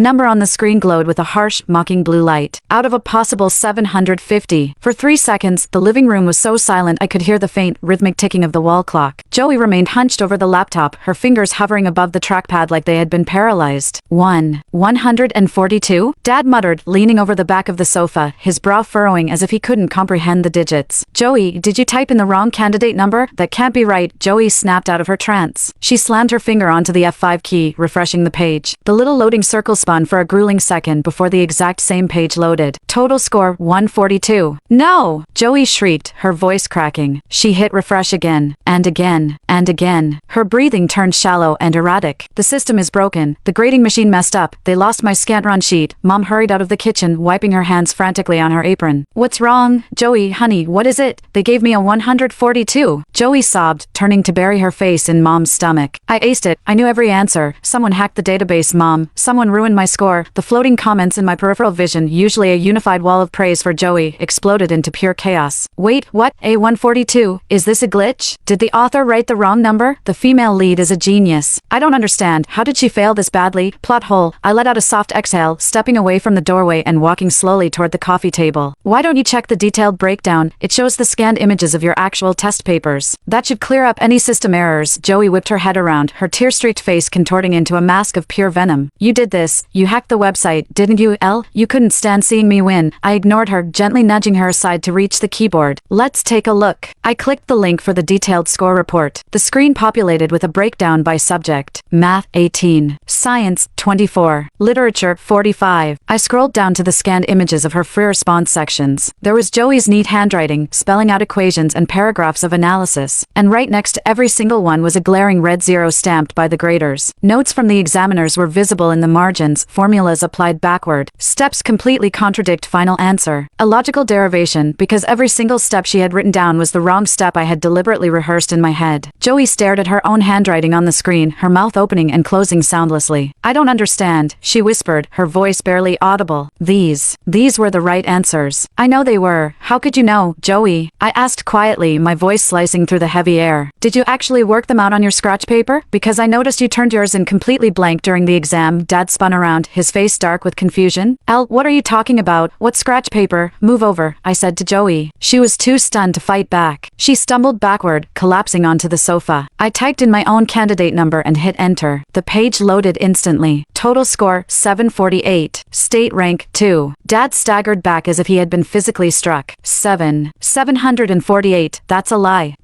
Number on the screen glowed with a harsh, mocking blue light. Out of a possible 750. For 3 seconds, the living room was so silent I could hear the faint, rhythmic ticking of the wall clock. Joey remained hunched over the laptop, her fingers hovering above the trackpad like they had been paralyzed. 142? Dad muttered, leaning over the back of the sofa, his brow furrowing as if he couldn't comprehend the digits. Joey, did you type in the wrong candidate number? That can't be right. Joey snapped out of her trance. She slammed her finger onto the F5 key, refreshing the page. The little loading circle spun for a grueling second before the exact same page loaded. Total score 142. No! Joey shrieked, her voice cracking. She hit refresh again, and again, and again. Her breathing turned shallow and erratic. The system is broken. The grading machine messed up. They lost my scan run sheet. Mom hurried out of the kitchen, wiping her hands frantically on her apron. What's wrong? Joey, honey, what is it? They gave me a 142. Joey sobbed, turning to bury her face in Mom's stomach. I aced it. I knew every answer. Someone hacked the database, Mom. Someone ruined my score. The floating comments in my peripheral vision, usually a unified wall of praise for Joey, exploded into pure chaos. Wait, what? A142? Is this a glitch? Did the author write the wrong number? The female lead is a genius. I don't understand. How did she fail this badly? Plot hole. I let out a soft exhale, stepping away from the doorway and walking slowly toward the coffee table. Why don't you check the detailed breakdown? It shows the scanned images of your actual test papers. That should clear up any system errors. Joey whipped her head around, her tear-streaked face contorting into a mask of pure venom. You did this. You hacked the website, didn't you, Elle? You couldn't stand seeing me win. I ignored her, gently nudging her aside to reach the keyboard. Let's take a look. I clicked the link for the detailed score report. The screen populated with a breakdown by subject. Math 18. Science 24. Literature 45. I scrolled down to the scanned images of her free response sections. There was Joey's neat handwriting, spelling out equations and paragraphs of analysis. And right next to every single one was a glaring red 0 stamped by the graders. Notes from the examiners were visible in the margins, formulas applied backward. Steps completely contradict final answer. A logical derivation, because every single step she had written down was the wrong step I had deliberately rehearsed in my head. Joey stared at her own handwriting on the screen, her mouth opening and closing soundlessly. I don't understand, she whispered, her voice barely audible. These were the right answers. I know they were. How could you know, Joey? I asked quietly, my voice slicing through the heavy air. Did you actually work them out on your scratch paper? Because I noticed you turned yours in completely blank during the exam. Dad spun around, his face dark with confusion. Elle, what are you talking about? What scratch paper? Move over, I said to Joey. She was too stunned to fight back. She stumbled backward, collapsing onto the sofa. I typed in my own candidate number and hit enter. The page loaded instantly. Total score 748. State rank 2. Dad staggered back as if he had been physically struck. 748. That's a lie.